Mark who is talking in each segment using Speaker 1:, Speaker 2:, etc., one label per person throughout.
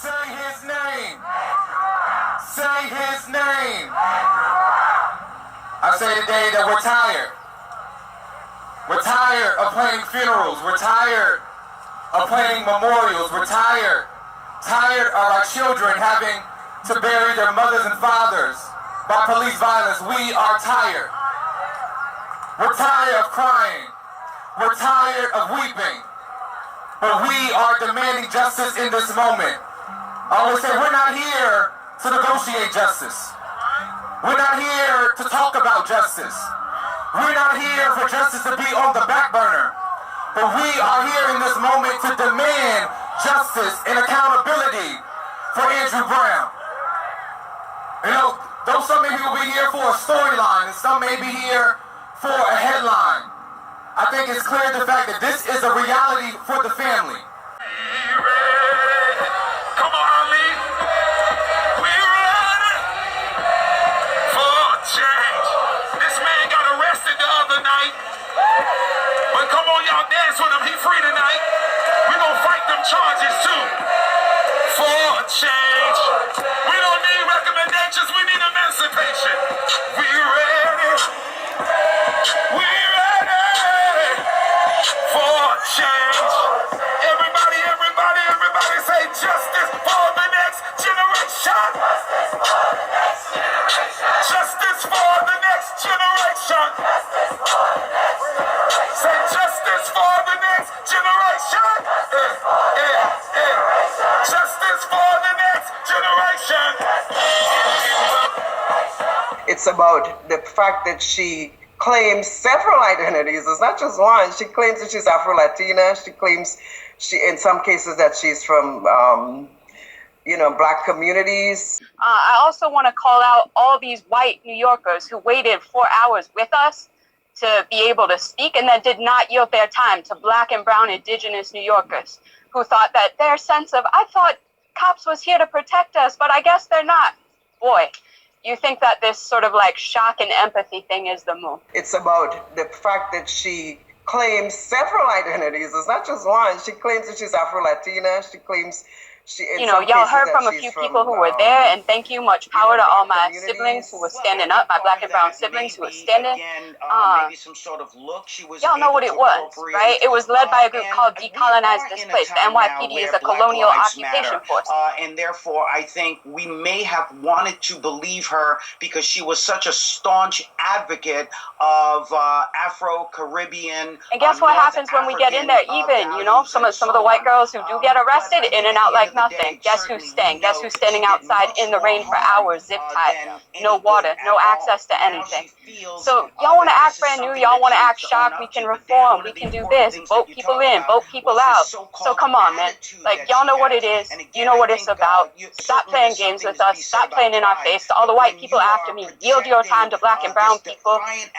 Speaker 1: Say his name. Say his name. I say today that we're tired. We're tired of planning funerals. We're tired of planning memorials. We're tired of our children having to bury their mothers and fathers by police violence. We are tired. We're tired of crying. We're tired of weeping. But we are demanding justice in this moment. I always say we're not here to negotiate justice. We're not here to talk about justice. We're not here for justice to be on the back burner. But we are here in this moment to demand justice and accountability for Andrew Brown. You know, though some may be here for a storyline and some may be here for a headline, I think it's clear the fact that this is a reality for the family.
Speaker 2: Come on, Ali. We're ready for change. This man got arrested the other night. But come on, y'all dance with him. He free tonight. We gonna fight them charges too. For change. We don't need recommendations. We need emancipation. We ready. We ready for change. Everybody say justice for the next generation. Justice for the next generation. Say justice for the next generation. Justice for the next generation.
Speaker 3: It's about the fact that she claims several identities. It's not just one. She claims that she's Afro-Latina. She claims in some cases that she's from, Black communities.
Speaker 4: I also want to call out all these white New Yorkers who waited 4 hours with us to be able to speak and then did not yield their time to Black and brown Indigenous New Yorkers who thought that their sense of, I thought cops was here to protect us, but I guess they're not. Boy, you think that this sort of like shock and empathy thing is the move.
Speaker 3: It's about the fact that she claims several identities. It's not just one. She claims that she's Afro-Latina. She claims
Speaker 4: y'all heard from a few people who were there, and thank you, much power to all my siblings who were standing up, my Black and brown siblings who were standing.
Speaker 5: Maybe some sort of look.
Speaker 4: Y'all know what it was, right? It was led by a group called Decolonize Displaced. The NYPD is a colonial occupation force.
Speaker 5: And therefore, I think we may have wanted to believe her because she was such a staunch advocate of Afro-Caribbean.
Speaker 4: And guess what happens when we get in there? Even, some of the white girls who do get arrested, in and out like nothing. Guess who's staying? Guess who's standing outside in the rain for hours, zip tied, no water, no access to anything. So y'all want to act brand new, y'all want to act shocked, we can reform, we can do this, vote people in, vote people out. So come on, man. Like, y'all know what it is, you know what it's about. Stop playing games with us, stop playing in our face. To all the white people after me, yield your time to Black and brown people, right?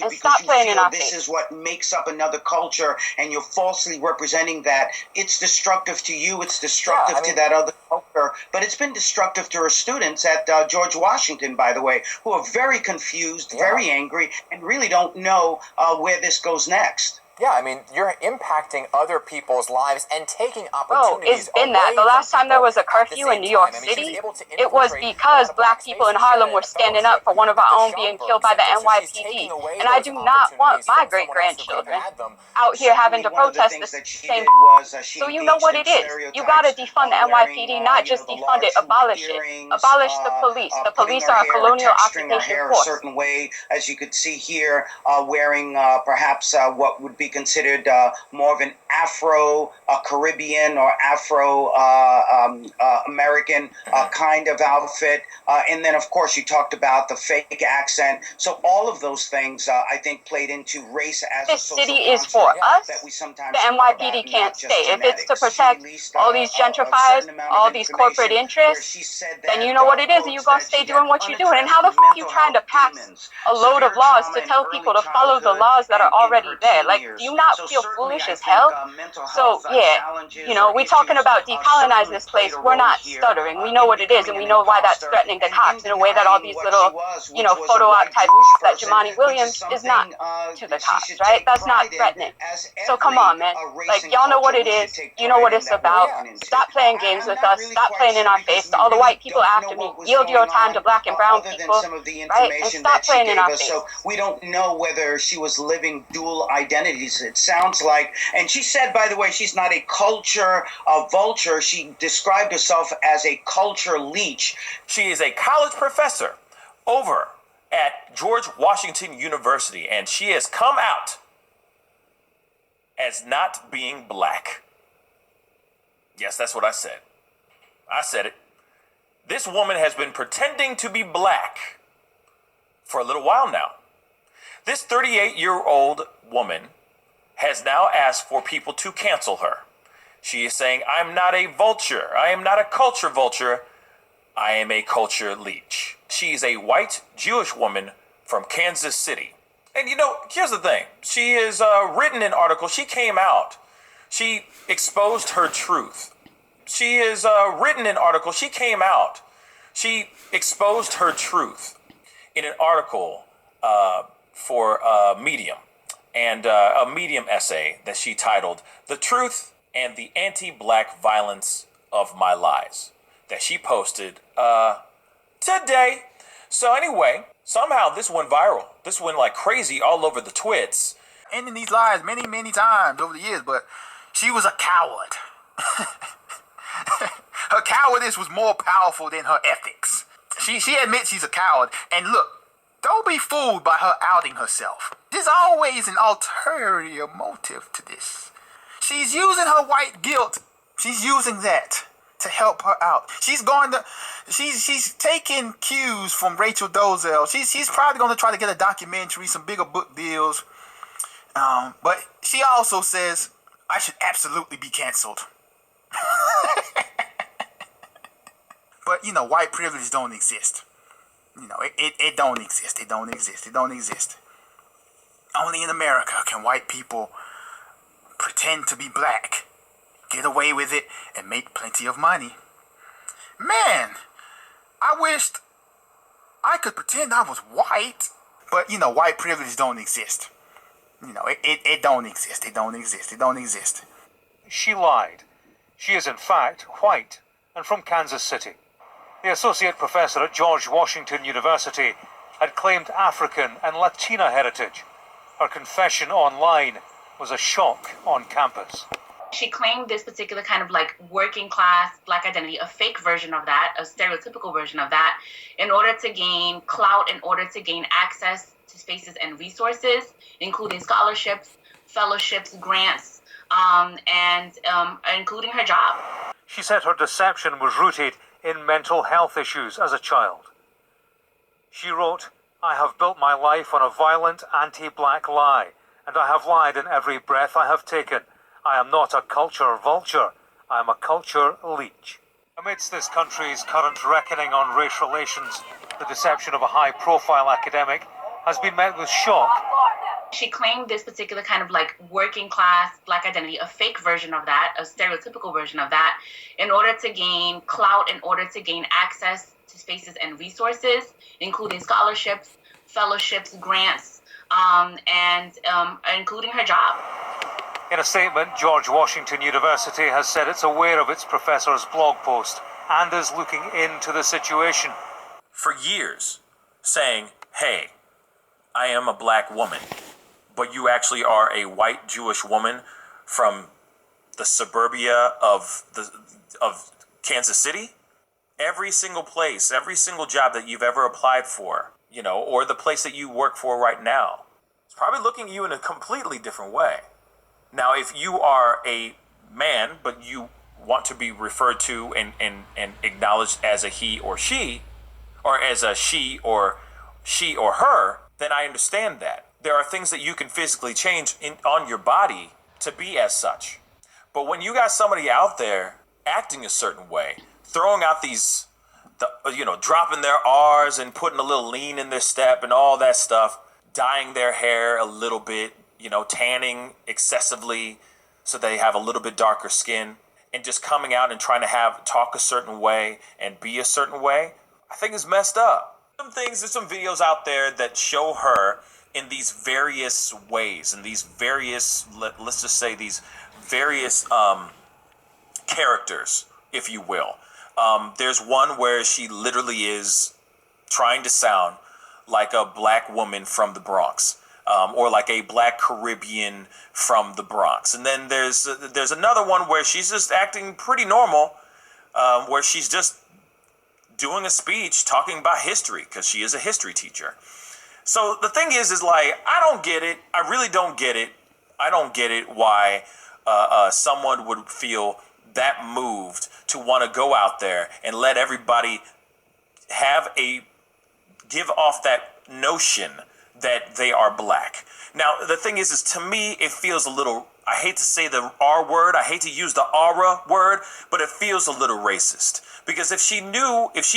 Speaker 4: And stop playing in our face.
Speaker 5: This is what makes up another culture, and you're falsely representing that. It's destructive to you, it's destructive to that other culture, but it's been destructive to her students at George Washington, by the way, who are very confused, very angry, and really don't know where this goes next.
Speaker 6: Yeah, I mean, you're impacting other people's lives and taking opportunities.
Speaker 4: It's been that. The last time there was a curfew in New York City, it was because Black people in Harlem were standing up for one of our own being killed by the NYPD. And I do not want my great-grandchildren out here having to protest the same. So you know what it is. You got to defund the NYPD, not just defund it, abolish it. Abolish the police. The police are a colonial occupation force.
Speaker 5: A certain way, as you could see here, wearing perhaps what would be considered more of an Afro-Caribbean or Afro-American kind of outfit. And then, of course, you talked about the fake accent. So all of those things, I think, played into race as a social
Speaker 4: construct. This city is for us. The NYPD can't stay. If it's to protect all these gentrifiers, all these corporate interests, then you know what it is, and you're going to stay doing what you're doing. And how the fuck are you trying to pass a load of laws to tell people to follow the laws that are already there? Like, Do you not feel foolish as hell? So yeah, we talking about decolonizing this place. We're not stuttering. We know what it is, and we know why that's threatening the cops in a way that all these little, photo op type that Jumaane Williams is not to the cops, right? That's not threatening. So come on, man. Like, y'all know what it is. You know what it's about. Stop playing games with us. Stop playing in our face. To all the white people after me, yield your time to black and brown people, right? And stop playing in our face.
Speaker 5: So we don't know whether she was living dual identities. It sounds like, and she said, by the way, she's not a culture vulture. She described herself as a culture leech.
Speaker 7: She is a college professor over at George Washington University, and she has come out as not being black. Yes, that's what I said. I said it. This woman has been pretending to be black for a little while now. This 38-year-old woman has now asked for people to cancel her. She is saying, I'm not a vulture. I am not a culture vulture. I am a culture leech. She is a white Jewish woman from Kansas City. And here's the thing. She has written an article. She came out. She exposed her truth. She has written an article. She came out. She exposed her truth in an article for Medium, and a Medium essay that she titled "The Truth and the Anti-Black Violence of My Lies," that she posted today. So anyway, somehow this went viral. This went like crazy all over the twits.
Speaker 8: Ending these lies many, many times over the years, but she was a coward. Her cowardice was more powerful than her ethics. She admits she's a coward, and look, don't be fooled by her outing herself. There's always an ulterior motive to this. She's using her white guilt. She's using that to help her out. She's taking cues from Rachel Dolezal. She's probably going to try to get a documentary, some bigger book deals. But she also says, I should absolutely be canceled. But, white privilege don't exist. It don't exist. It don't exist. It don't exist. Only in America can white people pretend to be black, get away with it, and make plenty of money. Man, I wished I could pretend I was white. But, white privilege don't exist. It don't exist. It don't exist. It don't exist.
Speaker 9: She lied. She is in fact white and from Kansas City. The associate professor at George Washington University had claimed African and Latina heritage. Her confession online was a shock on campus.
Speaker 10: She claimed this particular kind of like working class black identity, a fake version of that, a stereotypical version of that, in order to gain clout, in order to gain access to spaces and resources, including scholarships, fellowships, grants, and including her job.
Speaker 9: She said her deception was rooted in mental health issues as a child. She wrote, I have built my life on a violent anti-black lie, and I have lied in every breath I have taken. I am not a culture vulture. I am a culture leech. Amidst this country's current reckoning on race relations, the deception of a high-profile academic has been met with shock.
Speaker 10: She claimed this particular kind of like working class black identity, a fake version of that, a stereotypical version of that, in order to gain clout, in order to gain access to spaces and resources, including scholarships, fellowships, grants, and including her job.
Speaker 9: In a statement, George Washington University has said it's aware of its professor's blog post and is looking into the situation.
Speaker 7: For years, saying, hey, I am a black woman, but you actually are a white Jewish woman from the suburbia of Kansas City. Every single place, every single job that you've ever applied for, or the place that you work for right now, it's probably looking at you in a completely different way. Now, if you are a man, but you want to be referred to and acknowledged as a he or she, or as a she or her, then I understand that. There are things that you can physically change on your body to be as such. But when you got somebody out there acting a certain way, throwing out dropping their R's and putting a little lean in their step and all that stuff, dyeing their hair a little bit, tanning excessively so they have a little bit darker skin, and just coming out and trying to talk a certain way and be a certain way, I think is messed up. There's some videos out there that show her in these various ways, in these various, let's just say these various characters, if you will. There's one where she literally is trying to sound like a black woman from the Bronx, or like a black Caribbean from the Bronx. And then there's another one where she's just acting pretty normal, where she's just doing a speech talking about history because she is a history teacher. So the thing is like, I don't get it. I really don't get it. I don't get it why someone would feel that moved to want to go out there and let everybody give off that notion that they are black. Now, the thing is to me, it feels a little, I hate to say the R word, I hate to use the aura word, but it feels a little racist. Because if she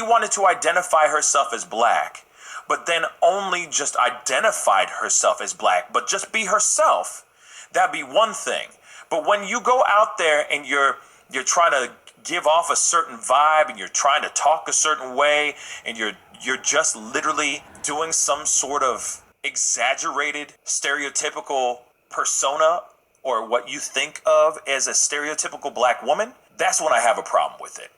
Speaker 7: wanted to identify herself as black, but then only just identified herself as black, but just be herself, that'd be one thing. But when you go out there and you're trying to give off a certain vibe and you're trying to talk a certain way and you're just literally doing some sort of exaggerated stereotypical persona or what you think of as a stereotypical black woman, that's when I have a problem with it.